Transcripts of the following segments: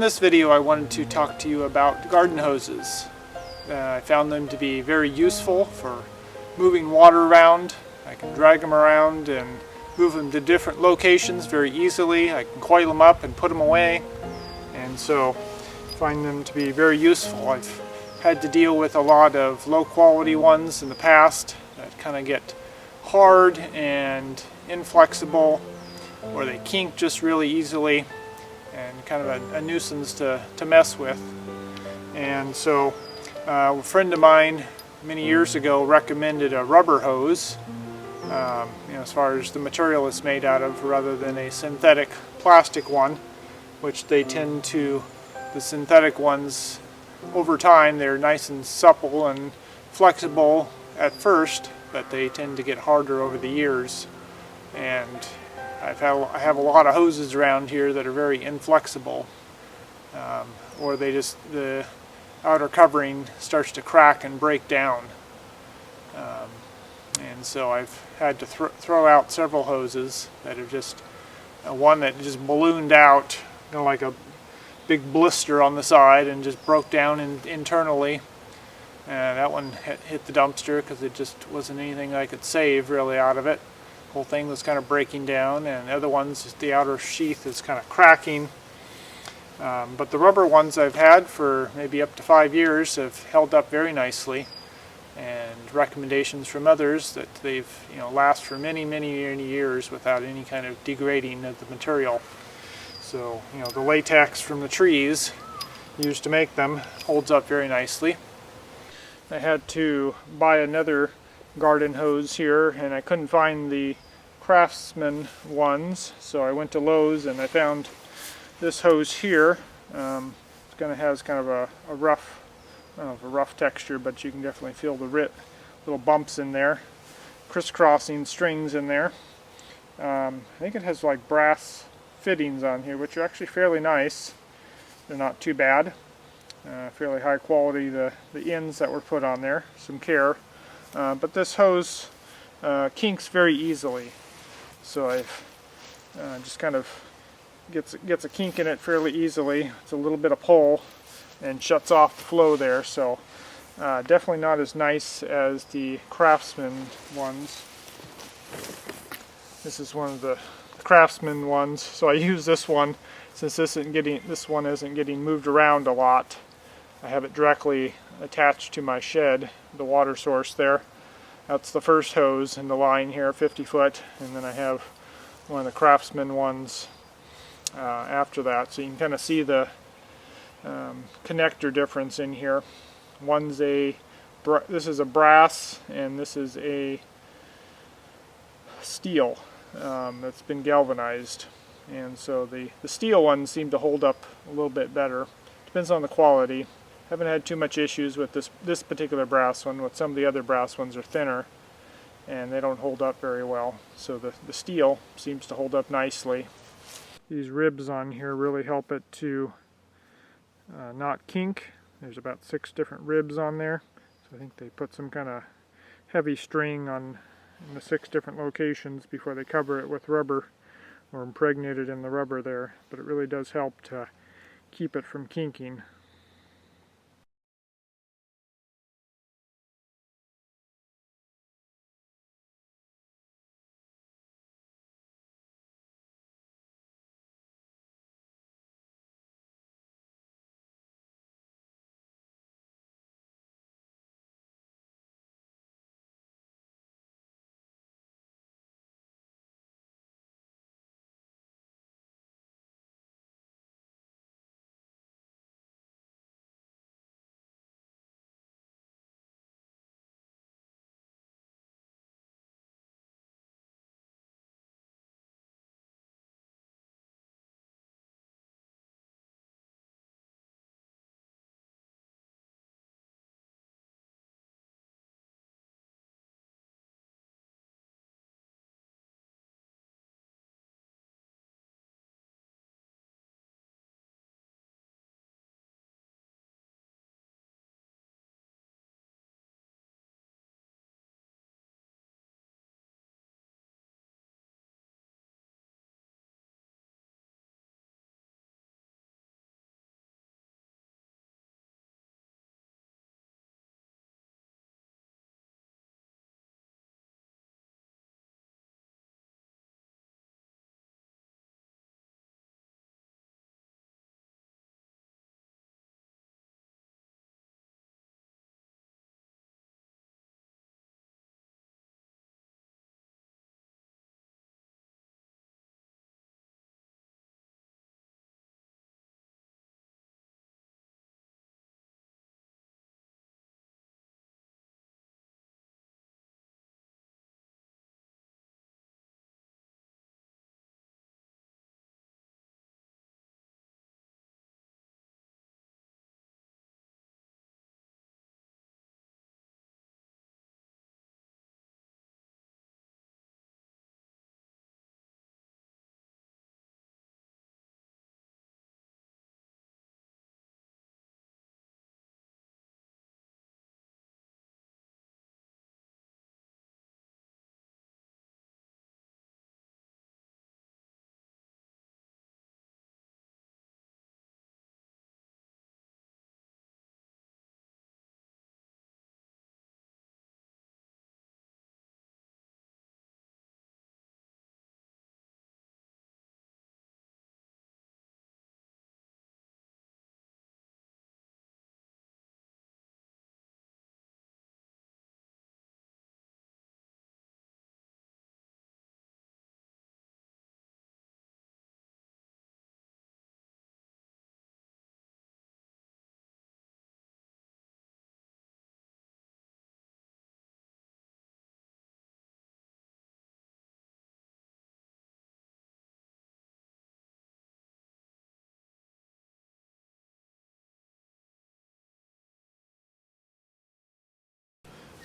this video I wanted to talk to you about garden hoses. I found them to be very useful for moving water around. I can drag them around and move them to different locations very easily. I can coil them up and put them away, and so I find them to be very useful. I've had to deal with a lot of low quality ones in the past that kind of get hard and inflexible, or they kink just really easily and kind of a nuisance to mess with. And so a friend of mine many years ago recommended a rubber hose, as far as the material it's made out of, rather than a synthetic plastic one, which they tend to, the synthetic ones over time they're nice and supple and flexible at first, but they tend to get harder over the years. And I have a lot of hoses around here that are very inflexible, or the outer covering starts to crack and break down. And so I've had to throw out several hoses that are just, one that just ballooned out, like a big blister on the side and just broke down internally. And that one hit the dumpster because it just wasn't anything I could save really out of it. The whole thing was kind of breaking down, and the other ones, the outer sheath is kind of cracking. But the rubber ones I've had for maybe up to 5 years have held up very nicely, and recommendations from others that they've last for many years without any kind of degrading of the material. So the latex from the trees used to make them holds up very nicely. I had to buy another garden hose here, and I couldn't find the Craftsman ones, so I went to Lowe's and I found this hose here. It has kind of a rough, I don't know if a rough texture, but you can definitely feel the little bumps in there, crisscrossing strings in there. I think it has like brass fittings on here, which are actually fairly nice. They're not too bad. Fairly high quality, the ends that were put on there, some care. But this hose kinks very easily, so I've just kind of gets a kink in it fairly easily. It's a little bit of pull and shuts off the flow there, so definitely not as nice as the Craftsman ones. This is one of the Craftsman ones, so I use this one since this one isn't getting moved around a lot. I have it directly attached to my shed, the water source there. That's the first hose in the line here, 50 foot, and then I have one of the Craftsman ones after that. So you can kind of see the connector difference in here. This is a brass, and this is a steel that's been galvanized. And so the steel ones seem to hold up a little bit better. Depends on the quality. Haven't had too much issues with this particular brass one. With some of the other brass ones are thinner and they don't hold up very well. So the steel seems to hold up nicely. These ribs on here really help it to not kink. There's about 6 different ribs on there. So I think they put some kind of heavy string in the 6 different locations before they cover it with rubber, or impregnate it in the rubber there. But it really does help to keep it from kinking.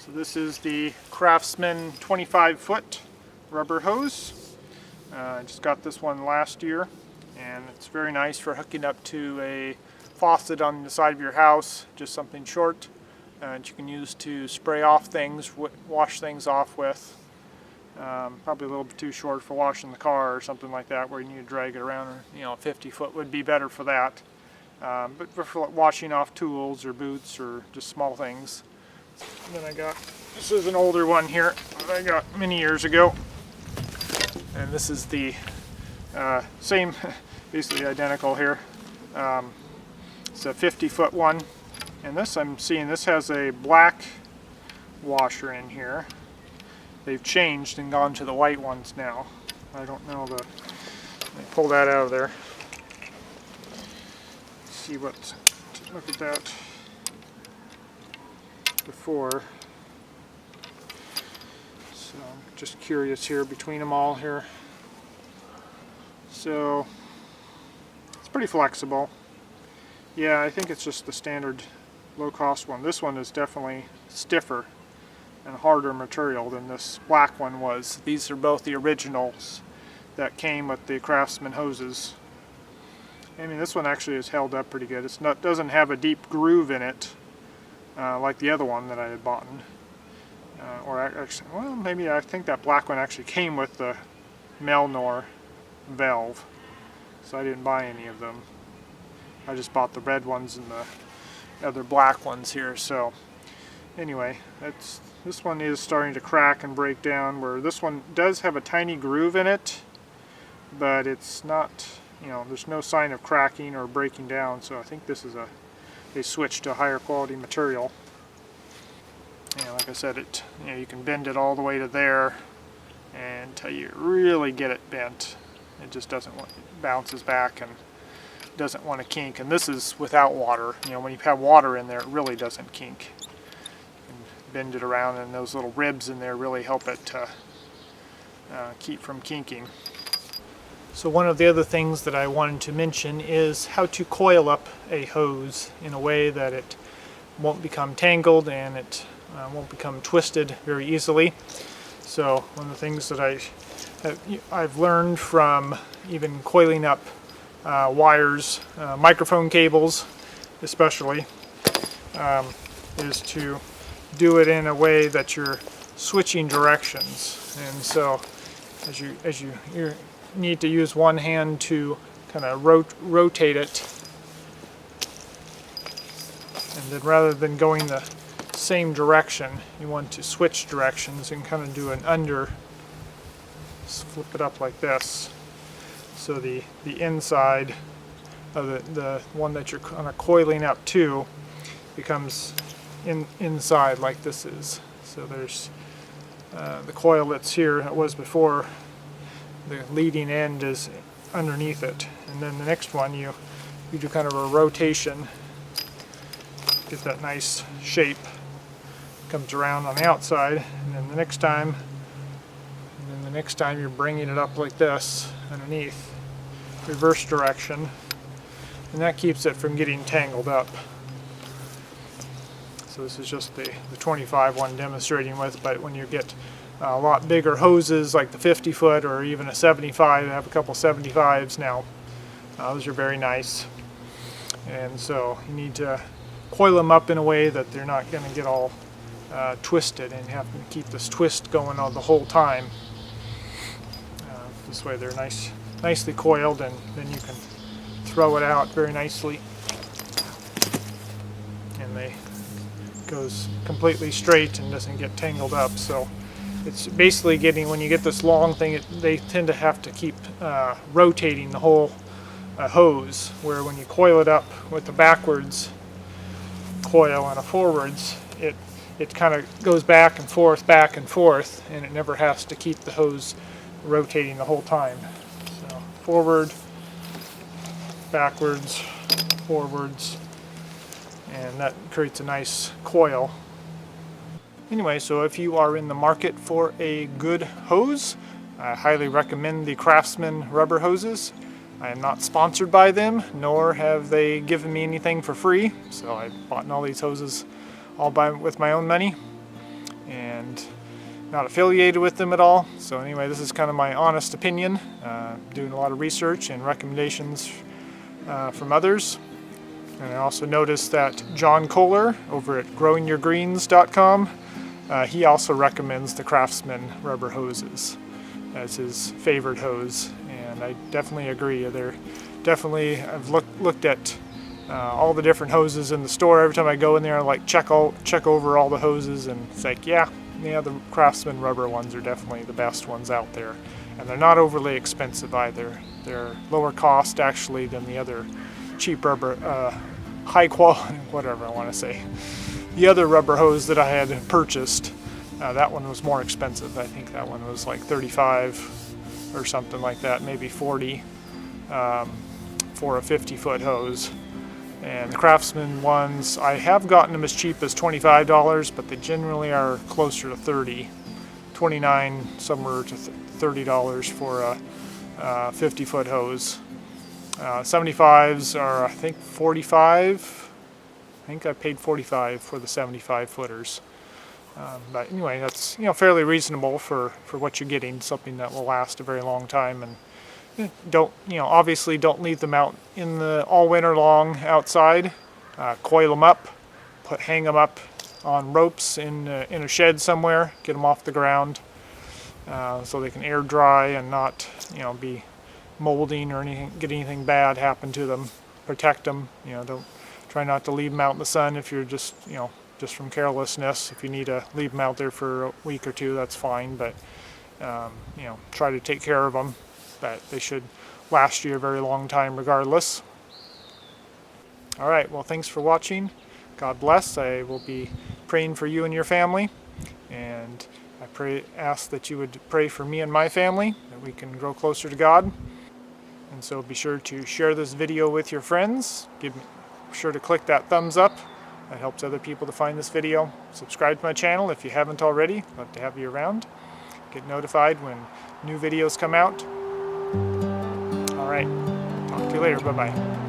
So this is the Craftsman 25-foot rubber hose. I just got this one last year, and it's very nice for hooking up to a faucet on the side of your house, just something short that you can use to spray off things, wash things off with. Probably a little bit too short for washing the car or something like that, where you need to drag it around. You know, 50-foot would be better for that. But for washing off tools or boots or just small things. And then I got, this is an older one here that I got many years ago. And this is the same, basically identical here. It's a 50-foot one. And this, I'm seeing, this has a black washer in here. They've changed and gone to the white ones now. I don't know let me pull that out of there. See what, look at that before. So I'm just curious here between them all here. So it's pretty flexible. Yeah, I think it's just the standard low-cost one. This one is definitely stiffer and harder material than this black one was. These are both the originals that came with the Craftsman hoses. I mean, this one actually is held up pretty good. It's not, doesn't have a deep groove in it like the other one that I had bought. Or actually, well, maybe I think that black one actually came with the Melnor valve, so I didn't buy any of them. I just bought the red ones and the other black ones here. So anyway, this one is starting to crack and break down, where this one does have a tiny groove in it, but it's not, you know, there's no sign of cracking or breaking down. So I think this is they switched to a higher quality material. And like I said, you know, you can bend it all the way to there, and until you really get it bent, it just doesn't want, it bounces back and doesn't want to kink. And this is without water. You know, when you have water in there, it really doesn't kink. And bend it around, and those little ribs in there really help it to keep from kinking. So one of the other things that I wanted to mention is how to coil up a hose in a way that it won't become tangled and it won't become twisted very easily. So one of the things that I've learned from even coiling up wires, microphone cables especially, is to do it in a way that you're switching directions. And so as you need to use one hand to kind of rotate it, and then rather than going the same direction, you want to switch directions and kind of do an under, flip it up like this, so the inside of the one that you're kind of coiling up to becomes inside like this is. So there's the coil that's here, it was before, the leading end is underneath it, and then the next one you do kind of a rotation, get that nice shape, comes around on the outside, and then the next time you're bringing it up like this underneath, reverse direction, and that keeps it from getting tangled up. So this is just the 25 one demonstrating with, but when you get a lot bigger hoses like the 50-foot or even a 75, I have a couple 75s now. Those are very nice. And so you need to coil them up in a way that they're not going to get all twisted, and you have to keep this twist going on the whole time. This way they're nicely coiled, and then you can throw it out very nicely. And they goes completely straight and doesn't get tangled up. So it's basically getting, when you get this long thing, they tend to have to keep rotating the whole hose, where when you coil it up with the backwards coil and a forwards, it kind of goes back and forth, and it never has to keep the hose rotating the whole time. So forward, backwards, forwards, and that creates a nice coil. Anyway, so if you are in the market for a good hose, I highly recommend the Craftsman rubber hoses. I am not sponsored by them, nor have they given me anything for free, so I bought all these hoses all with my own money. not affiliated with them at all. So anyway, this is kind of my honest opinion, doing a lot of research and recommendations from others. And I also noticed that John Kohler over at growingyourgreens.com, he also recommends the Craftsman rubber hoses as his favorite hose, and I definitely agree. I've looked at all the different hoses in the store. Every time I go in there, I like check over all the hoses, and it's like, yeah, the Craftsman rubber ones are definitely the best ones out there, and they're not overly expensive either. They're lower cost actually than the other cheap rubber, high quality, whatever I want to say. The other rubber hose that I had purchased, that one was more expensive. I think that one was like $35 or something like that, maybe $40 for a 50-foot hose. And the Craftsman ones, I have gotten them as cheap as $25, but they generally are closer to $30, $29, somewhere to $30 for a 50-foot hose. 75s are, I think, $45. I think I paid $45 for the 75 footers. But anyway, that's fairly reasonable for what you're getting, something that will last a very long time. And obviously don't leave them out in all winter long outside. Coil them up, hang them up on ropes in a shed somewhere, get them off the ground, so they can air dry and not be molding or get anything bad happen to them. Protect them. Don't try not to leave them out in the sun if you're just from carelessness. If you need to leave them out there for a week or two, that's fine, but try to take care of them. But they should last you a very long time regardless. All right, well, thanks for watching. God bless. I will be praying for you and your family, and I ask that you would pray for me and my family, that we can grow closer to God. And so be sure to share this video with your friends. Be sure to click that thumbs up. That helps other people to find this video. Subscribe to my channel if you haven't already. Love to have you around. Get notified when new videos come out. All right, talk to you later. Bye-bye.